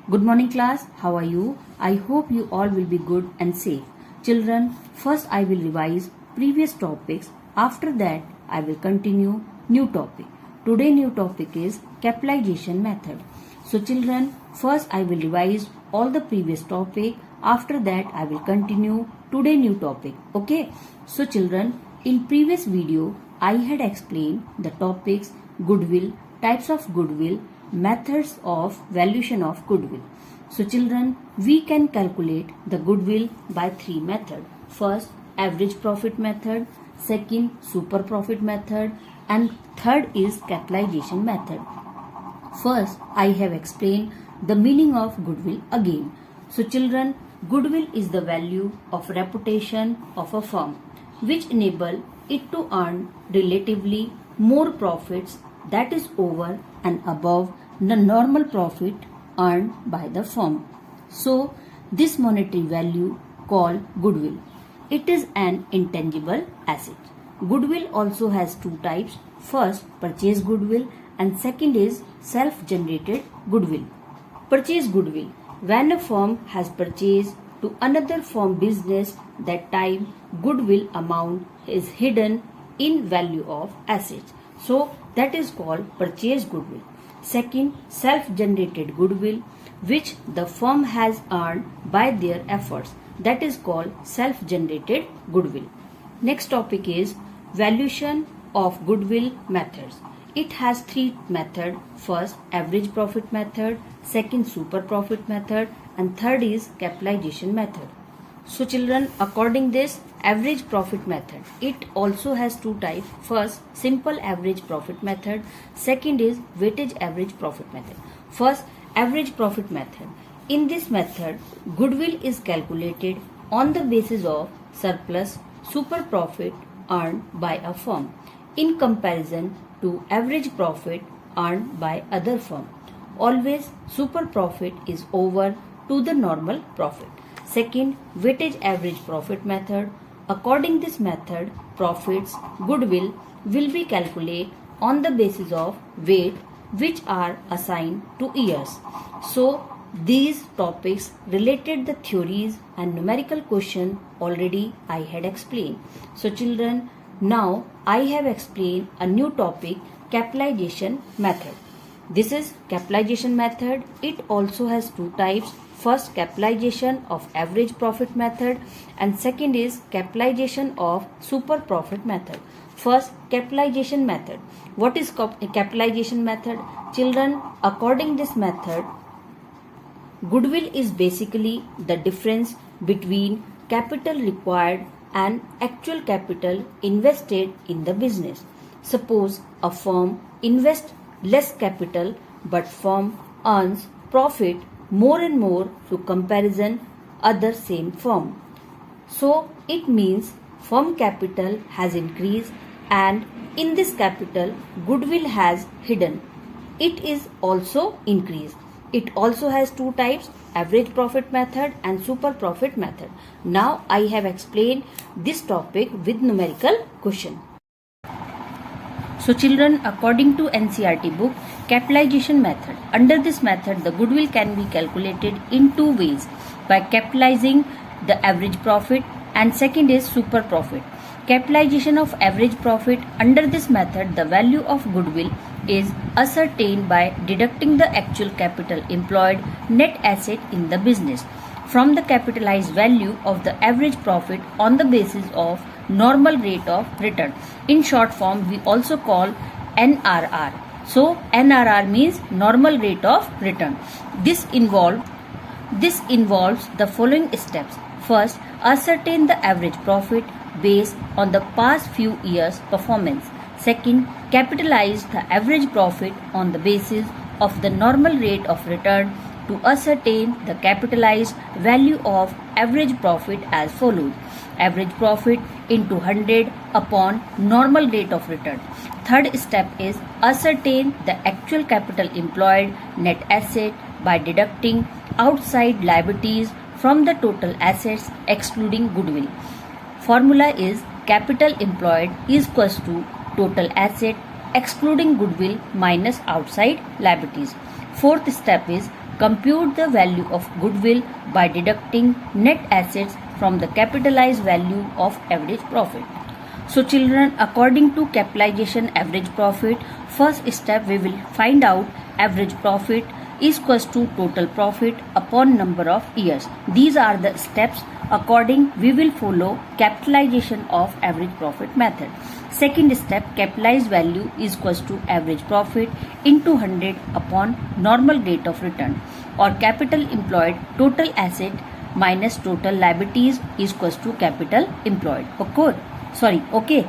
Good morning class, how are you? I hope you all will be good and safe. Children, first I will revise previous topics. After that, I will continue new topic. Today new topic is capitalization method. So children, first I will revise all the previous topic. After that, I will continue today new topic. Okay? So children, in previous video, I had explained the topics goodwill, types of goodwill, methods of valuation of goodwill. So children, we can calculate the goodwill by three methods. First, average profit method, second, super profit method, and third is capitalization method. First, I have explained the meaning of goodwill again. So children, goodwill is the value of reputation of a firm which enable it to earn relatively more profits, that is over and above the normal profit earned by the firm. So this monetary value called goodwill. It is an intangible asset. Goodwill also has two types. First, purchase goodwill, and second is self-generated goodwill. Purchase goodwill. When a firm has purchased to another firm business, that time goodwill amount is hidden in value of assets. So that is called purchase goodwill. Second, self-generated goodwill, which the firm has earned by their efforts. That is called self-generated goodwill. Next topic is valuation of goodwill methods. It has three methods. First, average profit method, second, super profit method, and third is capitalization method. So children, according this average profit method, it also has two types. First, simple average profit method. Second is weighted average profit method. First, average profit method. In this method, goodwill is calculated on the basis of surplus super profit earned by a firm in comparison to average profit earned by other firm. Always super profit is over to the normal profit. Second, weighted average profit method. According this method, profits, goodwill will be calculated on the basis of weight which are assigned to years. So these topics related the theories and numerical question already I had explained. So children, now I have explained a new topic, capitalization method. This is capitalization method. It also has two types. First, capitalization of average profit method, and second is capitalization of super profit method. First, capitalization method. What is capitalization method? Children, according this method, goodwill is basically the difference between capital required and actual capital invested in the business. Suppose a firm invests less capital but firm earns profit more and more to comparison other same firm. So it means firm capital has increased and in this capital goodwill has hidden. It is also increased. It also has two types, average profit method and super profit method. Now I have explained this topic with numerical question. So children, according to NCERT book, capitalization method. Under this method, the goodwill can be calculated in two ways, by capitalizing the average profit and second is super profit. Capitalization of average profit. Under this method, the value of goodwill is ascertained by deducting the actual capital employed, net asset in the business, from the capitalized value of the average profit on the basis of normal rate of return. In short form, we also call NRR. So NRR means normal rate of return. This involves the following steps. First, ascertain the average profit based on the past few years' performance. Second, capitalize the average profit on the basis of the normal rate of return to ascertain the capitalized value of average profit as follows. Average profit into 100 upon normal rate of return. Third step is ascertain the actual capital employed, net asset, by deducting outside liabilities from the total assets excluding goodwill. Formula is capital employed is equals to total asset excluding goodwill minus outside liabilities. Fourth step is Compute the value of goodwill by deducting net assets from the capitalized value of average profit. So children, according to capitalization average profit, first step we will find out average profit is equals to total profit upon number of years. These are the steps according we will follow capitalization of average profit method. Second step, capitalized value is equals to average profit into 100 upon normal rate of return, or capital employed total asset minus total liabilities is equals to capital employed. Okay.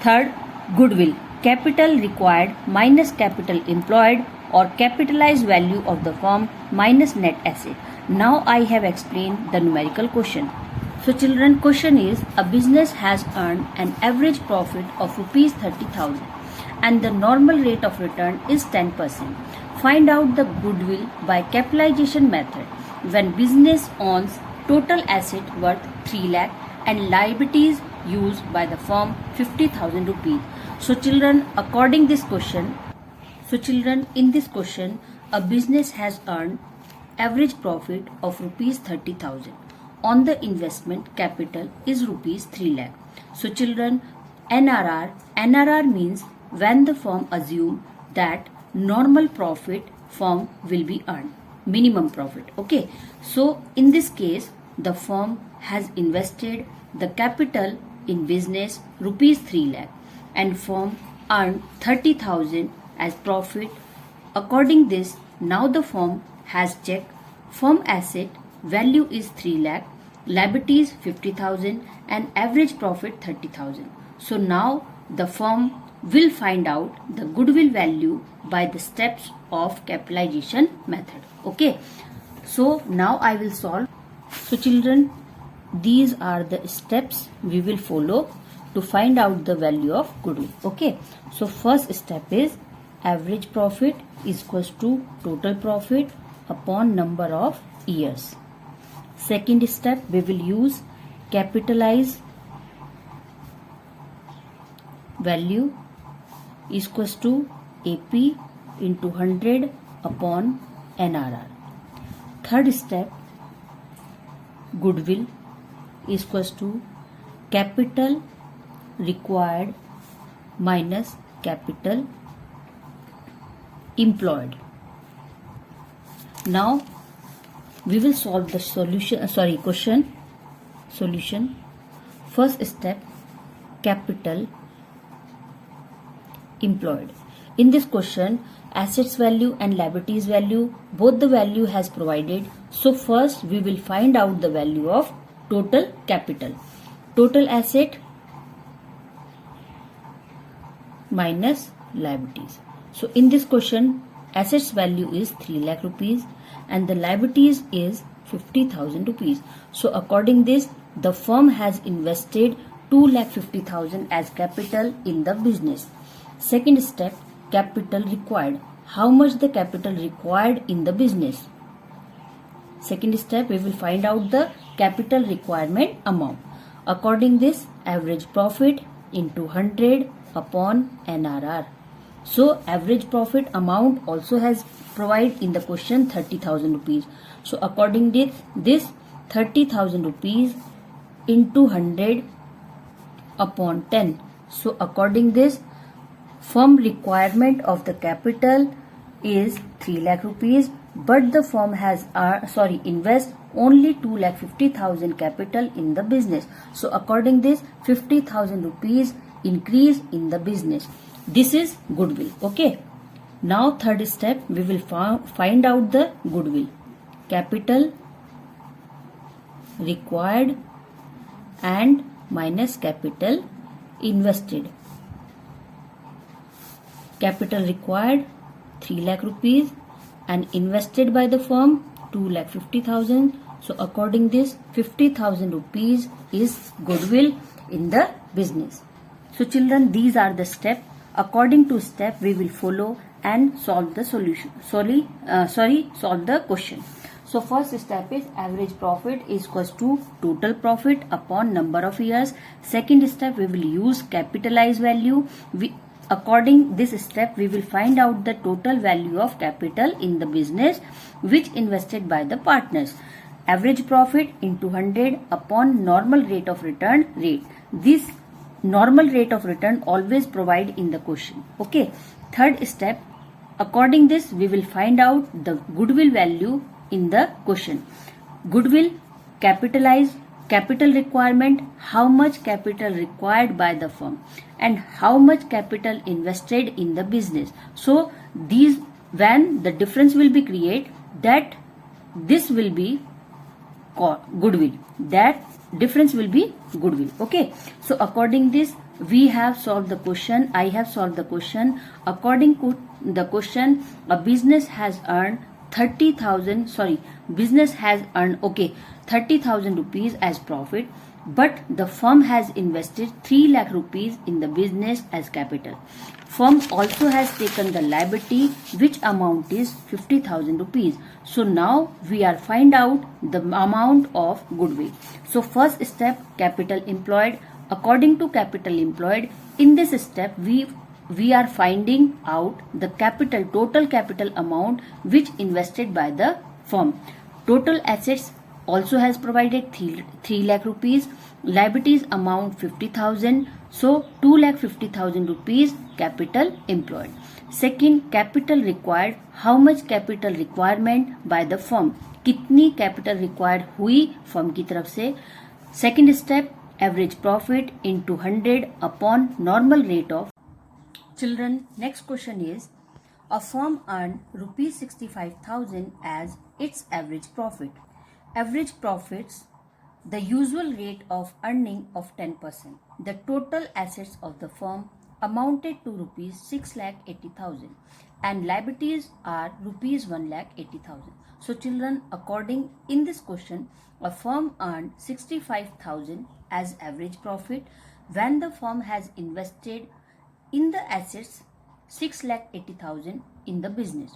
Third, goodwill, capital required minus capital employed, or capitalized value of the firm minus net asset. Now I have explained the numerical question. So children, question is, a business has earned an average profit of rupees 30,000 and the normal rate of return is 10%. Find out the goodwill by capitalization method when business owns total asset worth 3 lakh and liabilities used by the firm 50,000 rupees. So children, in this question, a business has earned average profit of rupees 30,000 on the investment capital is rupees 3 lakh. So children, NRR means when the firm assume that normal profit firm will be earned, minimum profit. Okay. So in this case, the firm has invested the capital in business rupees 3 lakh and firm earned 30,000 as profit. According this, now the firm has checked firm asset value is 3 lakh, liabilities 50,000 and average profit 30,000. So now the firm will find out the goodwill value by the steps of capitalization method. Okay. So now I will solve. So children, these are the steps we will follow to find out the value of goodwill. Okay. So first step is average profit is equals to total profit upon number of years. Second step, we will use capitalize value is equals to AP into 100 upon NRR. Third step, goodwill is equals to capital required minus capital employed. Now we will solve the question. Solution. First step, capital employed. In this question, assets value and liabilities value, both the value has provided. So first we will find out the value of total capital. Total asset minus liabilities. So in this question, assets value is 3 lakh rupees and the liabilities is 50,000 rupees. So according this, the firm has invested 2,50,000 as capital in the business. Second step, capital required. How much the capital required in the business? Second step, we will find out the capital requirement amount. According this, average profit into 100 upon NRR. So average profit amount also has provided in the question 30,000 rupees. So according to this 30,000 rupees into 100 upon 10. So according this, firm requirement of the capital is 3 lakh rupees, but the firm has invest only 2,50,000 capital in the business. So according this, 50,000 rupees increase in the business. This is goodwill. Okay. Now third step, we will find out the goodwill. Capital required and minus capital invested. Capital required 3 lakh rupees and invested by the firm 2,50,000. So according this, 50,000 rupees is goodwill in the business. So children, these are the steps. According to step, we will follow and solve the solution. Solve the question. So first step is average profit is equals to total profit upon number of years. Second step, we will use capitalized value. according this step, we will find out the total value of capital in the business which invested by the partners. Average profit into 100 upon normal rate of return rate. This normal rate of return always provide in the question. Okay. Third step, according this, we will find out the goodwill value in the question. Goodwill, capitalize, capital requirement, how much capital required by the firm and how much capital invested in the business. So these, when the difference will be created, that this will be goodwill, that difference will be goodwill. Okay, so according this, we have solved the question. I have solved the question. According to the question, a business has earned 30,000, business has earned 30,000 rupees as profit, but the firm has invested 3 lakh rupees in the business as capital. Firm also has taken the liability, which amount is 50,000 rupees. So now we are find out the amount of goodwill. So first step, capital employed. According to capital employed, in this step we are finding out the capital, total capital amount which invested by the firm. Total assets also has provided 3 lakh rupees. Liabilities amount 50,000. So 2,50,000 rupees capital employed. Second, capital required. How much capital requirement by the firm? कितनी capital required हुई firm की तरफ से. Second step, average profit into 100 upon normal rate of. Children, next question is, a firm earned rupees 65,000 as its average profit. Average profits, the usual rate of earning of 10%. The total assets of the firm amounted to rupees 6,80,000 and liabilities are rupees 1,80,000. So children, according in this question, a firm earned 65,000 as average profit when the firm has invested in the assets 6,80,000 in the business,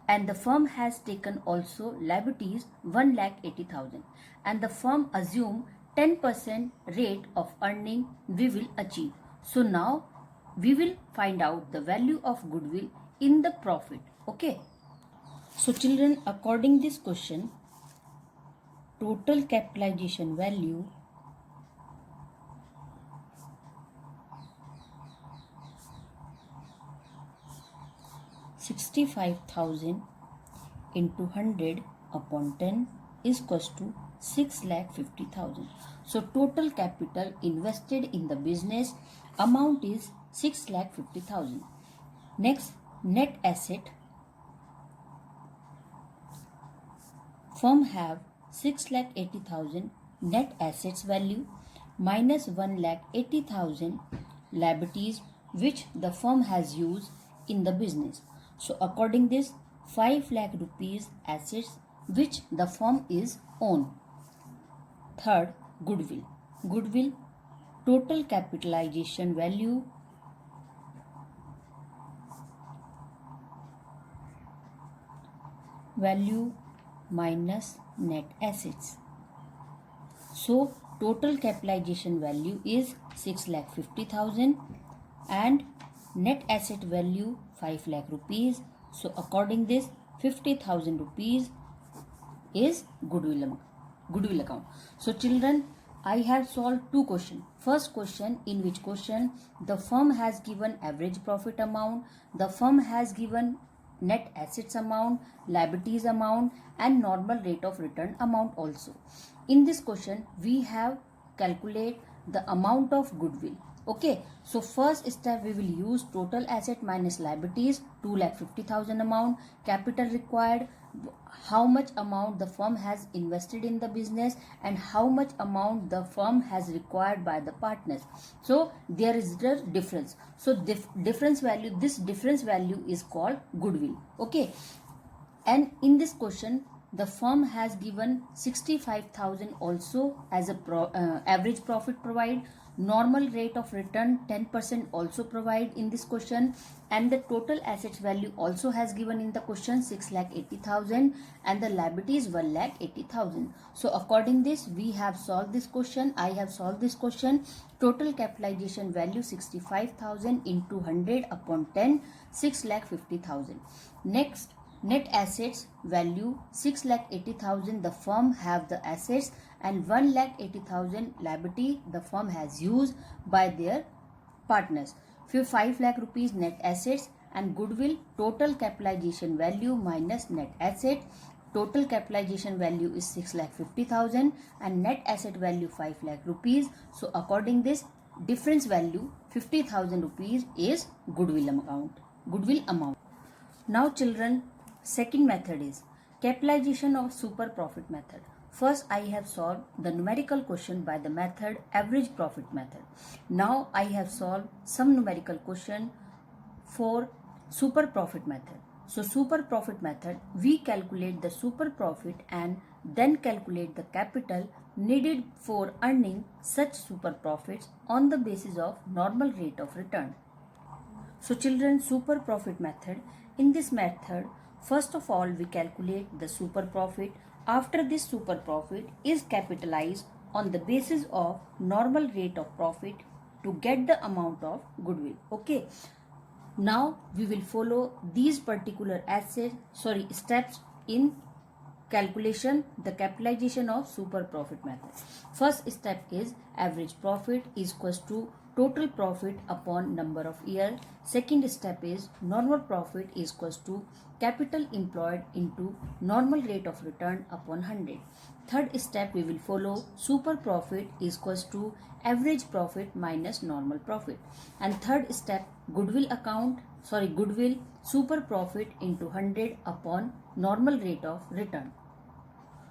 and the firm has taken also liabilities 1,80,000, and the firm assume 10% rate of earning we will achieve. So now we will find out the value of goodwill in the profit. Okay. So children, according this question, total capitalization value $65,000 into 100 upon 10 is equals to 6,50,000. So total capital invested in the business amount is 6,50,000. Next, net asset. Firm have 6,80,000 net assets value minus 1,80,000 liabilities which the firm has used in the business. So according this, 5 lakh rupees assets which the firm is own. Third, goodwill. Goodwill, total capitalization value minus net assets. So total capitalization value is 6,50,000 and net asset value 5 lakh rupees. So according this, 50,000 rupees is goodwill account. So children, I have solved two questions. First question, in which question the firm has given average profit amount, the firm has given net assets amount, liabilities amount and normal rate of return amount also. In this question we have calculate the amount of goodwill. Okay, so first step we will use total asset minus liabilities, 2,50,000 amount, capital required, how much amount the firm has invested in the business and how much amount the firm has required by the partners. So there is the difference. So this difference value is called goodwill. Okay, and in this question the firm has given 65,000 also as a average profit provide. Normal rate of return 10% also provide in this question, and the total assets value also has given in the question 6,80,000, and the liabilities 1,80,000. So according this we have solved this question. I have solved this question. Total capitalization value 65,000 into 100 upon 10, 6,50,000. Next, net assets value 6,80,000 the firm have the assets, and 1,80,000 liability the firm has used by their partners. 5 lakh rupees net assets and goodwill. Total capitalization value minus net asset. Total capitalization value is 6,50,000 and net asset value 5 lakh rupees. So according this difference value 50,000 rupees is goodwill amount. Now children, second method is capitalization of super profit method. First I have solved the numerical question by the method average profit method. Now I have solved some numerical question for super profit method. So super profit method, we calculate the super profit and then calculate the capital needed for earning such super profits on the basis of normal rate of return. So children, super profit method. In this method, first of all we calculate the super profit. After this super profit is capitalized on the basis of normal rate of profit to get the amount of goodwill. Okay. Now we will follow these particular steps in calculation the capitalization of super profit method. First step is average profit is equals to total profit upon number of years. Second step is normal profit is equals to capital employed into normal rate of return upon 100. Third step we will follow super profit is equals to average profit minus normal profit. And third step goodwill super profit into 100 upon normal rate of return.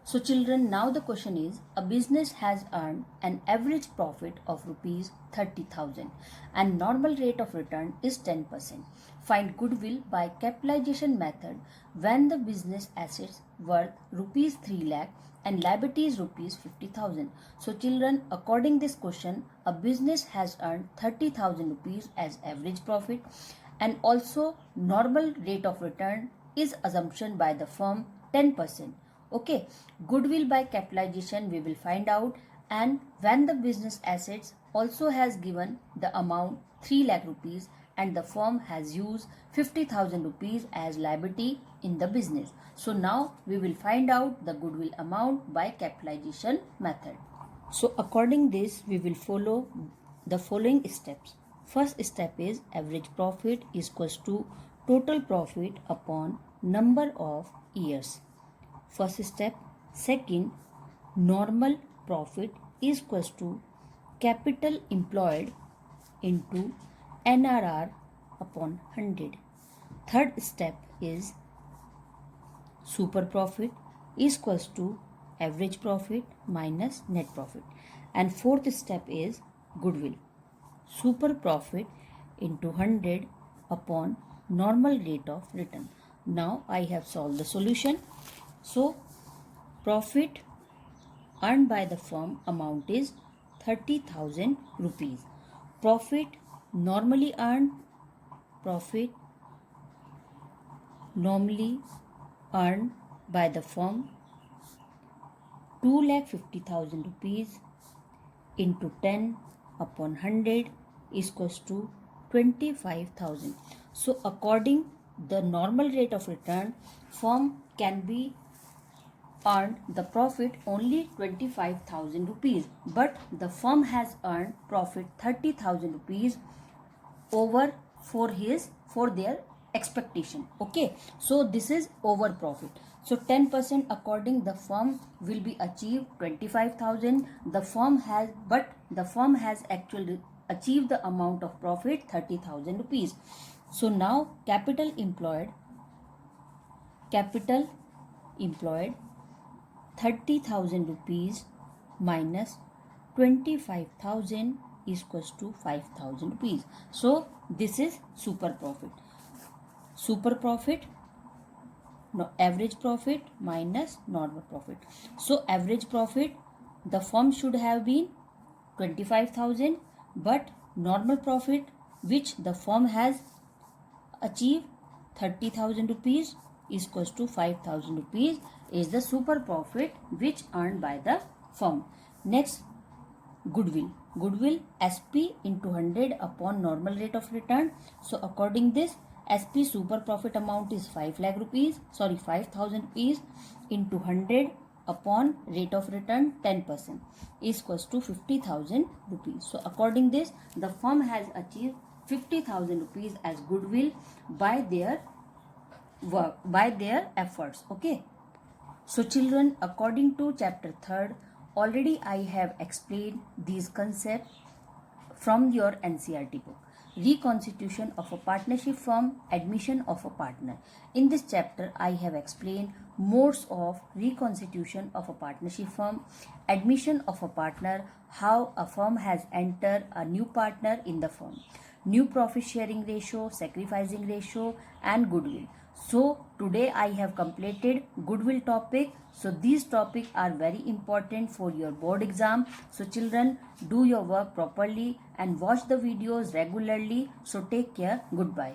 So children, now the question is, a business has earned an average profit of rupees 30,000 and normal rate of return is 10%. Find goodwill by capitalization method when the business assets worth rupees 3 lakh and liabilities rupees 50,000. So children, according this question, a business has earned 30,000 rupees as average profit, and also normal rate of return is assumption by the firm 10%. Okay, goodwill by capitalization we will find out, and when the business assets also has given the amount 3 lakh rupees and the firm has used 50,000 rupees as liability in the business. So now we will find out the goodwill amount by capitalization method. So according this we will follow the following steps. First step is average profit is equals to total profit upon number of years. First step. Second, normal profit is equals to capital employed into NRR upon 100. Third step is super profit is equals to average profit minus net profit. And fourth step is goodwill. Super profit into 100 upon normal rate of return. Now I have solved the solution. So profit earned by the firm amount is 30,000 rupees. Profit normally earned by the firm 2,50,000 rupees into 10 upon 100 is equals to 25,000. So according the normal rate of return, firm can be earned the profit only 25,000 rupees, but the firm has earned profit 30,000 rupees over for their expectation. Okay, so this is over profit. So 10% according the firm will be achieved 25,000. The firm has actually achieved the amount of profit 30,000 rupees. So now capital employed 30,000 rupees minus 25,000 is equals to 5,000 rupees. So this is super profit. Super profit average profit minus normal profit. So average profit, the firm should have been 25,000, but normal profit which the firm has achieved 30,000 rupees is equals to 5,000 rupees is the super profit which earned by the firm. Next, goodwill. Goodwill SP into 100 upon normal rate of return. So according this, SP super profit amount is 5 lakh rupees, 5,000 rupees into 100 upon rate of return 10% is equals to 50,000 rupees. So according this, the firm has achieved 50,000 rupees as goodwill by their work, by their efforts. Okay. So children, according to chapter 3rd, already I have explained these concepts from your NCERT book. Reconstitution of a partnership firm, admission of a partner. In this chapter, I have explained modes of reconstitution of a partnership firm, admission of a partner, how a firm has entered a new partner in the firm, new profit sharing ratio, sacrificing ratio, and goodwill. So today I have completed goodwill topic. So these topics are very important for your board exam. So children, do your work properly and watch the videos regularly. So take care. Goodbye.